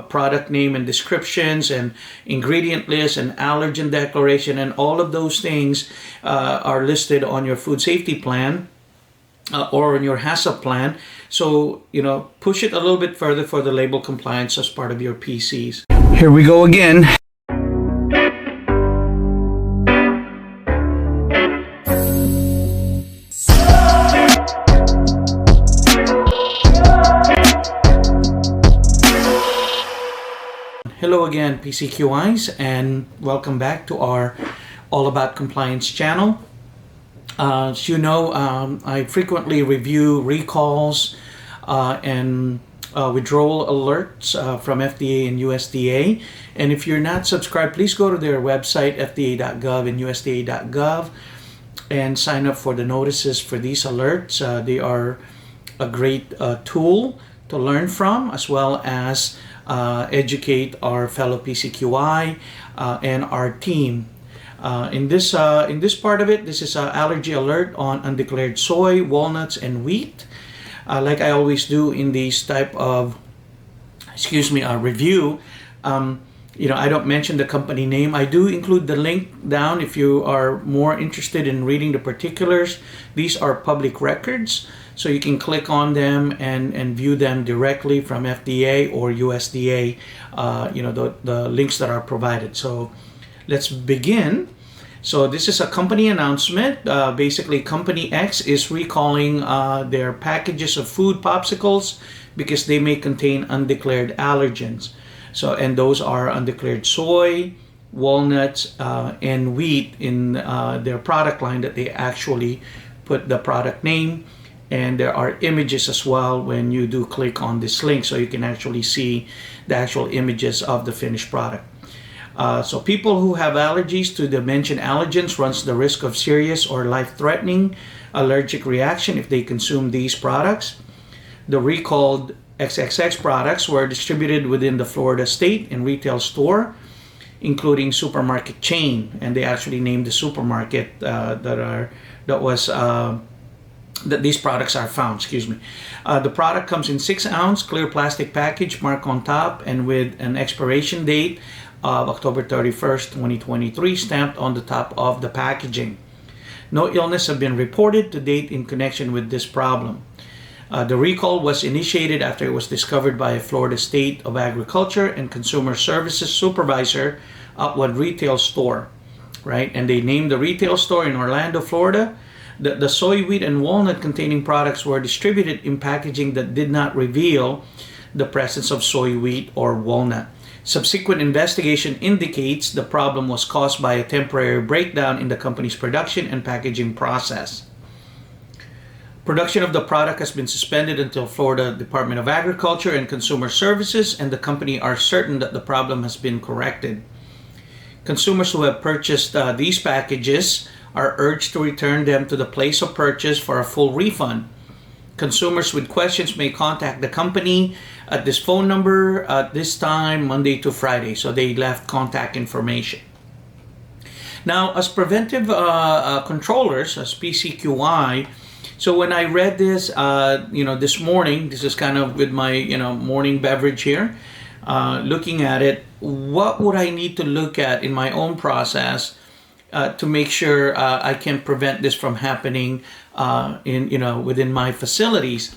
product name and descriptions and ingredient list and allergen declaration, and all of those things are listed on your food safety plan or on your HACCP plan. So, push it a little bit further for the label compliance as part of your PCs. Here we go again. Hello again, PCQIs, and welcome back to our All About Compliance channel. As you know, I frequently review recalls and withdrawal alerts from FDA and USDA. And if you're not subscribed, please go to their website, fda.gov and usda.gov, and sign up for the notices for these alerts. They are a great tool to learn from, as well as educate our fellow PCQI and our team. In this part of it, this is an allergy alert on undeclared soy, walnuts, and wheat. Like I always do in these type of, review, I don't mention the company name. I do include the link down if you are more interested in reading the particulars. These are public records, so you can click on them and view them directly from FDA or USDA, the links that are provided. So let's begin. So this is a company announcement. Basically, Company X is recalling their packages of food popsicles because they may contain undeclared allergens. So, and those are undeclared soy, walnuts, and wheat in their product line that they actually put the product name. And there are images as well when you do click on this link, so you can actually see the actual images of the finished product. So people who have allergies to the mentioned allergens runs the risk of serious or life-threatening allergic reaction if they consume these products. The recalled XXX products were distributed within the Florida state in retail store, including supermarket chain, and they actually named the supermarket that these products are found. The product comes in 6-ounce clear plastic package marked on top and with an expiration date of October 31st, 2023 stamped on the top of the packaging. No illness have been reported to date in connection with this problem. The recall was initiated after it was discovered by a Florida State of Agriculture and Consumer Services supervisor at one retail store, right? And they named the retail store in Orlando, Florida. The soy, wheat, and walnut containing products were distributed in packaging that did not reveal the presence of soy, wheat, or walnut. Subsequent investigation indicates the problem was caused by a temporary breakdown in the company's production and packaging process. Production of the product has been suspended until Florida Department of Agriculture and Consumer Services and the company are certain that the problem has been corrected. Consumers who have purchased these packages are urged to return them to the place of purchase for a full refund. Consumers with questions may contact the company at this phone number at this time, Monday to Friday. So they left contact information. Now, as preventive controllers, as PCQI, so when I read this, this morning, this is kind of with my, morning beverage here, looking at it, what would I need to look at in my own process to make sure I can prevent this from happening within my facilities.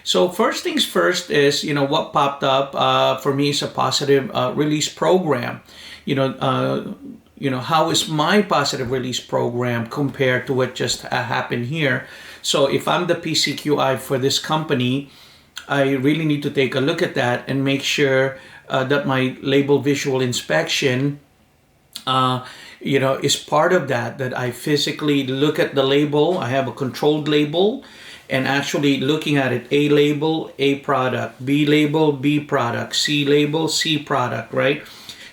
So first things first is, what popped up for me is a positive release program. How is my positive release program compared to what just happened here? So if I'm the PCQI for this company, I really need to take a look at that and make sure that my label visual inspection is part of that I physically look at the label. I have a controlled label and actually looking at it, A label, A product, B label, B product, C label, C product, right?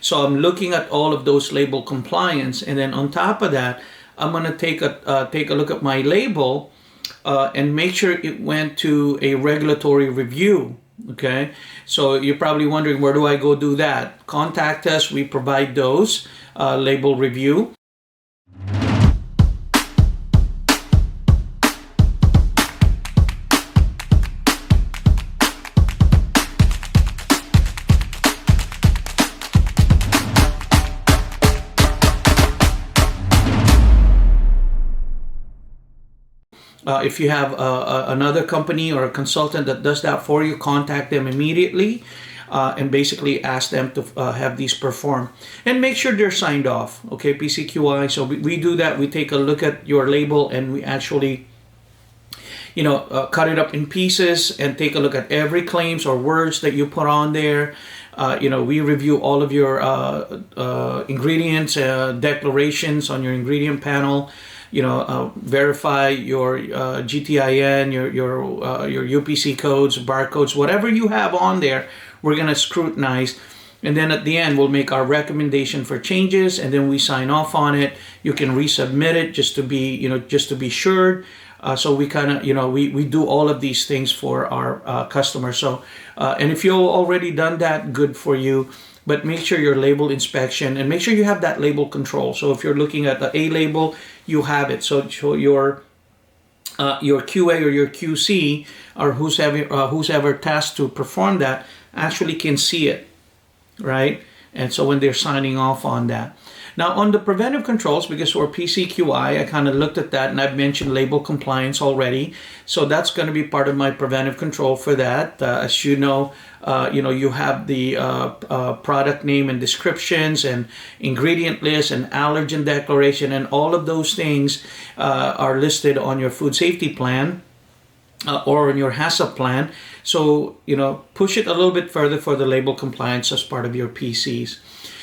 So I'm looking at all of those label compliance, and then on top of that, I'm going to take a look at my label and make sure it went to a regulatory review. Okay, so you're probably wondering, where do I go do that? Contact us. We provide those label review. If you have another company or a consultant that does that for you, contact them immediately and basically ask them to have these performed. And make sure they're signed off, okay, PCQI. So we do that. We take a look at your label and we actually cut it up in pieces and take a look at every claims or words that you put on there. We review all of your ingredients, declarations on your ingredient panel. Verify your GTIN, your UPC codes, barcodes, whatever you have on there. We're gonna scrutinize, and then at the end we'll make our recommendation for changes, and then we sign off on it. You can resubmit it just to be sure. So we kind of, we do all of these things for our customers. So, and if you've already done that, good for you. But make sure your label inspection and make sure you have that label control. So if you're looking at the A label, you have it. So your QA or your QC or who's ever tasked to perform that actually can see it, right? And so when they're signing off on that. Now on the preventive controls, because we're PCQI, I kind of looked at that and I've mentioned label compliance already. So that's going to be part of my preventive control for that. As you know, you have the product name and descriptions and ingredient list and allergen declaration, and all of those things are listed on your food safety plan or on your HACCP plan. So, push it a little bit further for the label compliance as part of your PCs.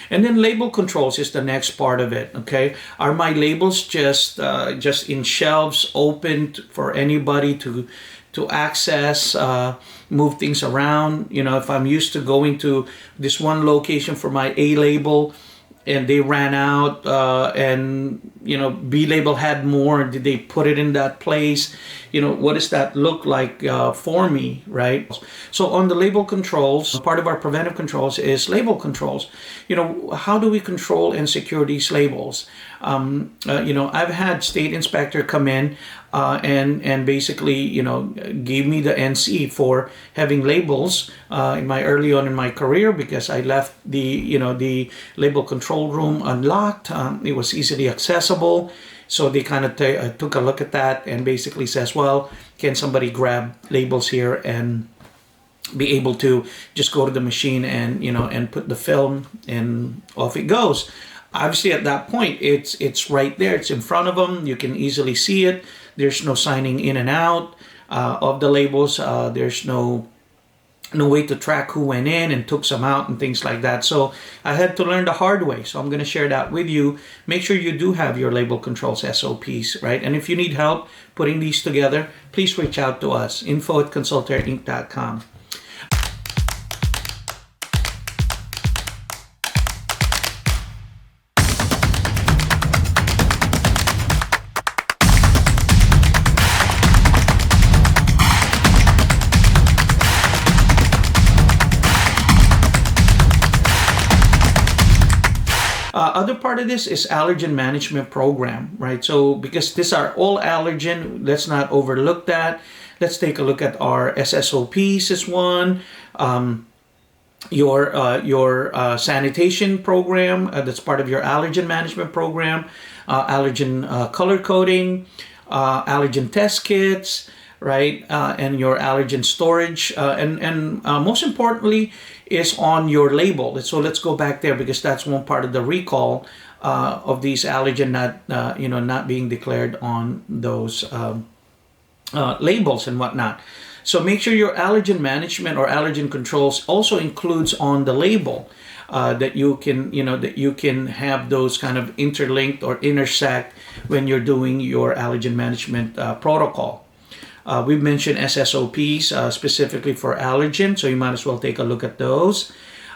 And then label controls is the next part of it, okay? Are my labels just in shelves open for anybody to access, move things around? If I'm used to going to this one location for my A label and they ran out and, B label had more, did they put it in that place? What does that look like for me, right? So on the label controls, part of our preventive controls is label controls. How do we control and secure these labels? I've had state inspector come in and basically, gave me the NC for having labels early on in my career, because I left the label control room unlocked. It was easily accessible. So they kind of took a look at that and basically says, well, can somebody grab labels here and be able to just go to the machine and, and put the film and off it goes. Obviously at that point, it's right there. It's in front of them. You can easily see it. There's no signing in and out of the labels. There's no way to track who went in and took some out and things like that. So I had to learn the hard way. So I'm going to share that with you. Make sure you do have your label controls SOPs, right? And if you need help putting these together, please reach out to us, info@consultaireinc.com. Other part of this is allergen management program, right? So because these are all allergen, let's not overlook that. Let's take a look at our SSOPs is one. Your sanitation program, that's part of your allergen management program. Allergen color coding, allergen test kits, right? And your allergen storage, and most importantly is on your label. So let's go back there, because that's one part of the recall of these allergen not being declared on those labels and whatnot. So make sure your allergen management or allergen controls also includes on the label that you can have those kind of interlinked or intersect when you're doing your allergen management protocol. We've mentioned SSOPs specifically for allergen, so you might as well take a look at those.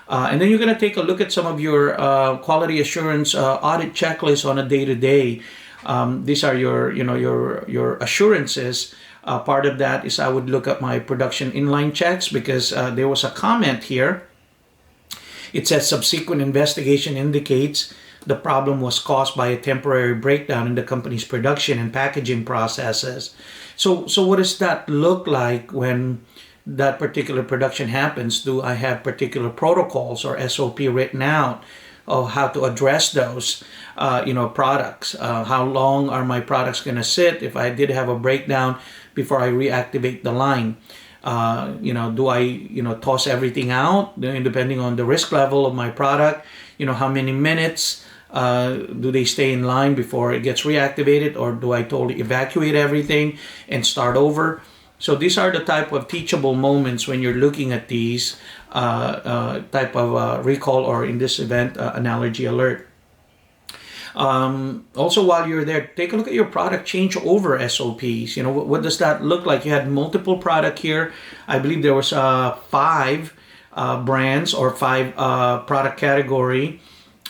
And then you're going to take a look at some of your quality assurance audit checklists on a day-to-day. These are your assurances. Part of that is I would look at my production inline checks, because there was a comment here. It says subsequent investigation indicates the problem was caused by a temporary breakdown in the company's production and packaging processes. So what does that look like when that particular production happens? Do I have particular protocols or SOP written out? of how to address those, products. How long are my products going to sit if I did have a breakdown before I reactivate the line? Do I, toss everything out depending on the risk level of my product? How many minutes do they stay in line before it gets reactivated, or do I totally evacuate everything and start over? So these are the type of teachable moments when you're looking at these type of recall, or in this event, an allergy alert. Also, while you're there, take a look at your product changeover SOPs. What does that look like? You had multiple product here. I believe there was 5 brands or 5 product category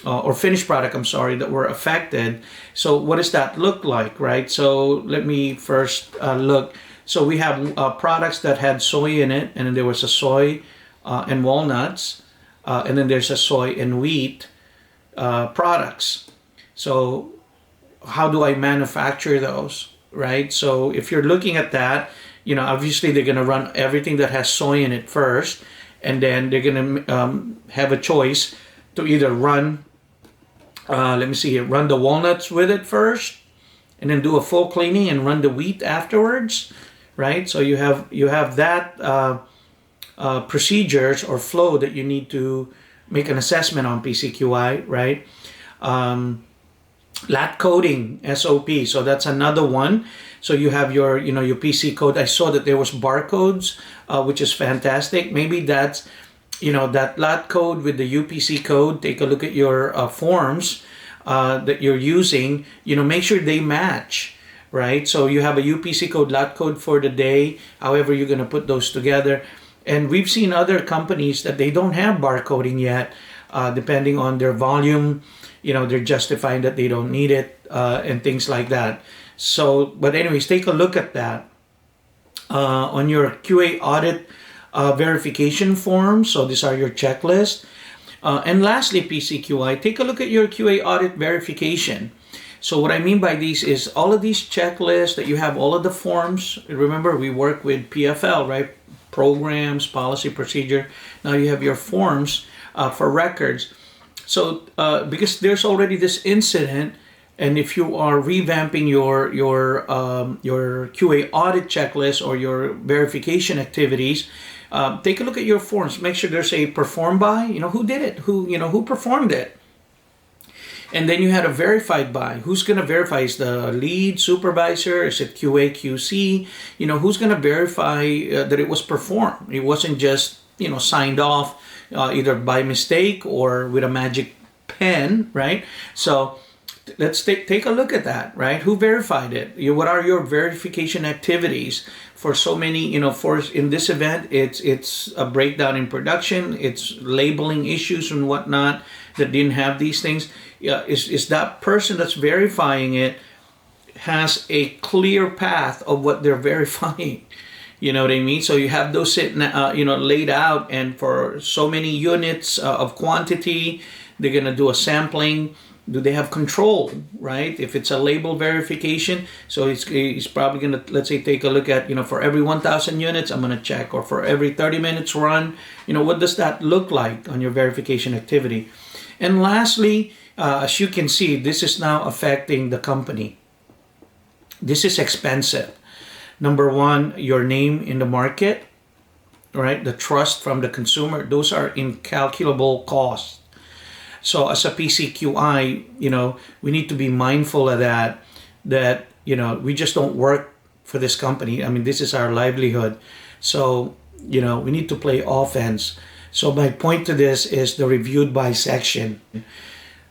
or finished product, I'm sorry, that were affected. So what does that look like, right? So let me first look. So we have products that had soy in it, and then there was a soy and walnuts, and then there's a soy and wheat products. So how do I manufacture those, right? So if you're looking at that, obviously they're going to run everything that has soy in it first, and then they're going to have a choice to either run, run the walnuts with it first, and then do a full cleaning and run the wheat afterwards, right? So you have that procedures or flow that you need to make an assessment on PCQI, right? Lat coding SOP, so that's another one. So you have your PC code. I saw that there was barcodes, which is fantastic. Maybe that's that lat code with the UPC code. Take a look at your forms that you're using. Make sure they match, right? So you have a UPC code, lat code for the day. However, you're going to put those together. And we've seen other companies that they don't have barcoding yet, depending on their volume. They're justifying that they don't need it and things like that. So, but anyways, take a look at that on your QA audit verification form. So these are your checklists. And lastly, PCQI, take a look at your QA audit verification. So what I mean by these is all of these checklists that you have, all of the forms. Remember, we work with PFL, right? Programs, policy, procedure. Now you have your forms for records. So because there's already this incident, and if you are revamping your QA audit checklist or your verification activities, take a look at your forms. Make sure there's a performed by. Who did it? Who performed it? And then you had a verified by. Who's going to verify? Is the lead supervisor? Is it QA, QC? Who's going to verify that it was performed? It wasn't just, signed off either by mistake or with a magic pen, right? So let's take a look at that, right? Who verified it? What are your verification activities? For so many, in this event, it's a breakdown in production. It's labeling issues and whatnot that didn't have these things. Is that person that's verifying it has a clear path of what they're verifying? You know what I mean? So you have those sitting, laid out, and for so many units of quantity, they're gonna do a sampling. Do they have control, right? If it's a label verification, so it's probably gonna, let's say, take a look at, for every 1,000 units, I'm gonna check, or for every 30 minutes run, what does that look like on your verification activity? And lastly, as you can see, this is now affecting the company. This is expensive. Number one, your name in the market, right? The trust from the consumer, those are incalculable costs. So as a PCQI, we need to be mindful of that, we just don't work for this company. I mean, this is our livelihood. So, we need to play offense. So my point to this is the reviewed by section.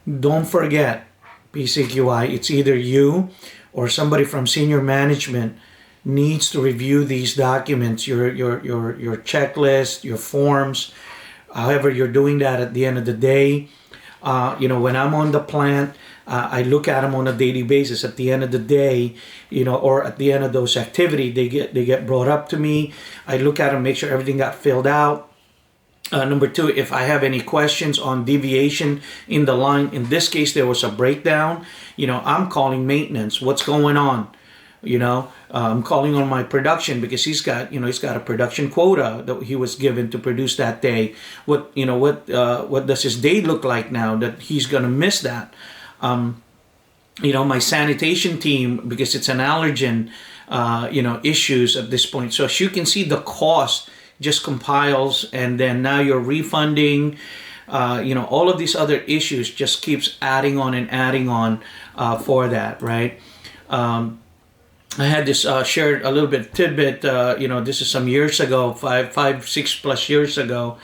Don't forget, PCQI, it's either you or somebody from senior management needs to review these documents, your checklist, your forms. However, you're doing that at the end of the day. When I'm on the plant, I look at them on a daily basis. At the end of the day, or at the end of those activities, they get brought up to me. I look at them, make sure everything got filled out. Number two, if I have any questions on deviation in the line, in this case, there was a breakdown, I'm calling maintenance. What's going on? I'm calling on my production because he's got a production quota that he was given to produce that day. What does his day look like now that he's gonna miss that? My sanitation team, because it's an allergen, issues at this point. So as you can see, the cost just compiles, and then now you're refunding. All of these other issues just keeps adding on and adding on for that, right? I had this shared a little bit tidbit. This is some years ago, 6+ years ago.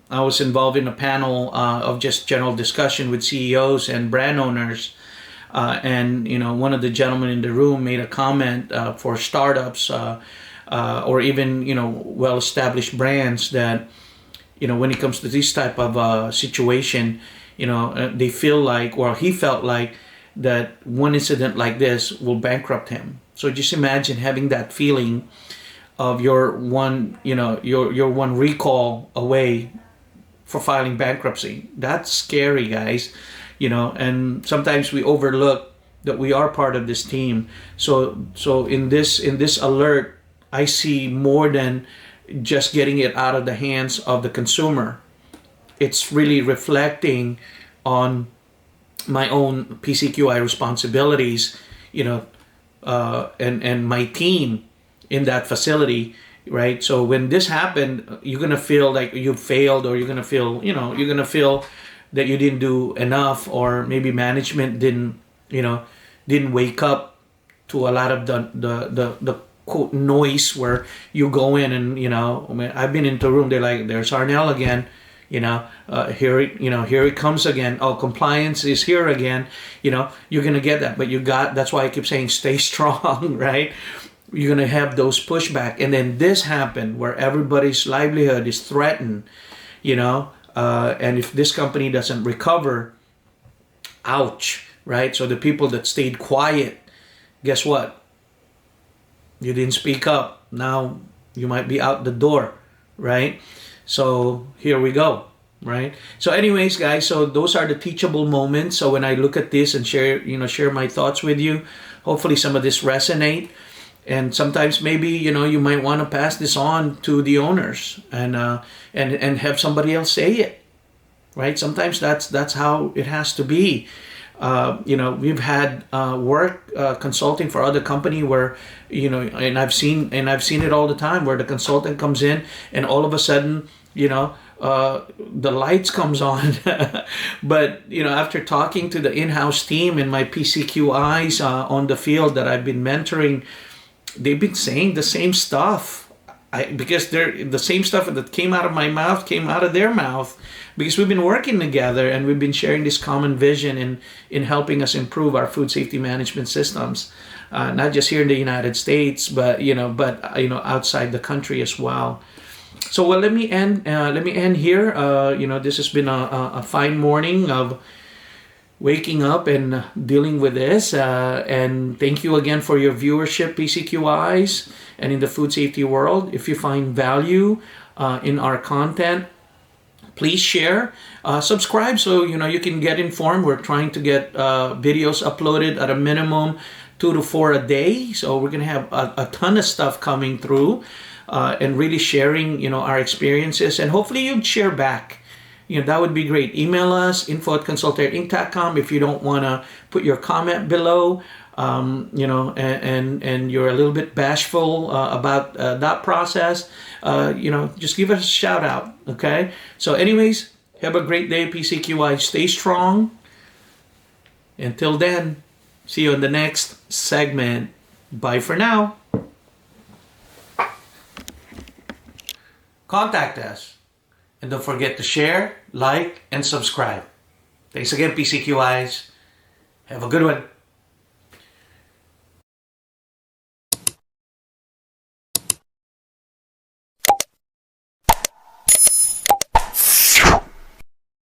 I was involved in a panel of just general discussion with CEOs and brand owners, and one of the gentlemen in the room made a comment for startups or even well-established brands that when it comes to this type of situation, they feel like, or he felt like, that one incident like this will bankrupt him. So just imagine having that feeling of your one recall away for filing bankruptcy. That's scary, guys. And sometimes we overlook that we are part of this team. So in this alert, I see more than just getting it out of the hands of the consumer. It's really reflecting on my own PCQI responsibilities, and my team in that facility, right? So when this happened, you're gonna feel like you failed, or you're gonna feel that you didn't do enough, or maybe management didn't wake up to a lot of the quote noise where you go in and I've been into a room, they're like, there's Arnell again. Here it comes again. Oh, compliance is here again. You're gonna get that, but that's why I keep saying stay strong, right? You're gonna have those pushback, and then this happened where everybody's livelihood is threatened, and if this company doesn't recover, ouch, right? So the people that stayed quiet, guess what? You didn't speak up. Now you might be out the door, right? So here we go, right? So anyways, guys, so those are the teachable moments. So when I look at this and share my thoughts with you, hopefully some of this resonate. And sometimes maybe, you might want to pass this on to the owners and have somebody else say it, right? Sometimes that's how it has to be. We've had work consulting for other company where, and I've seen it all the time where the consultant comes in and all of a sudden, the lights comes on. But, after talking to the in-house team and my PCQIs on the field that I've been mentoring, they've been saying the same stuff. Because they're the same stuff that came out of my mouth came out of their mouth, because we've been working together and we've been sharing this common vision in helping us improve our food safety management systems, not just here in the United States, but outside the country as well. So let me end here. This has been a fine morning of waking up and dealing with this. And thank you again for your viewership, PCQIs, and in the food safety world. If you find value in our content, please share, subscribe so you can get informed. We're trying to get videos uploaded at a minimum 2 to 4 a day. So we're gonna have a ton of stuff coming through, and really sharing our experiences, and hopefully you'd share back. That would be great. Email us, info@consultairinc.com, if you don't want to put your comment below, and you're a little bit bashful about that process. Just give us a shout out, okay? So anyways, have a great day, PCQI. Stay strong. Until then, see you in the next segment. Bye for now. Contact us. And don't forget to share, like, and subscribe. Thanks again, PCQIs. Have a good one.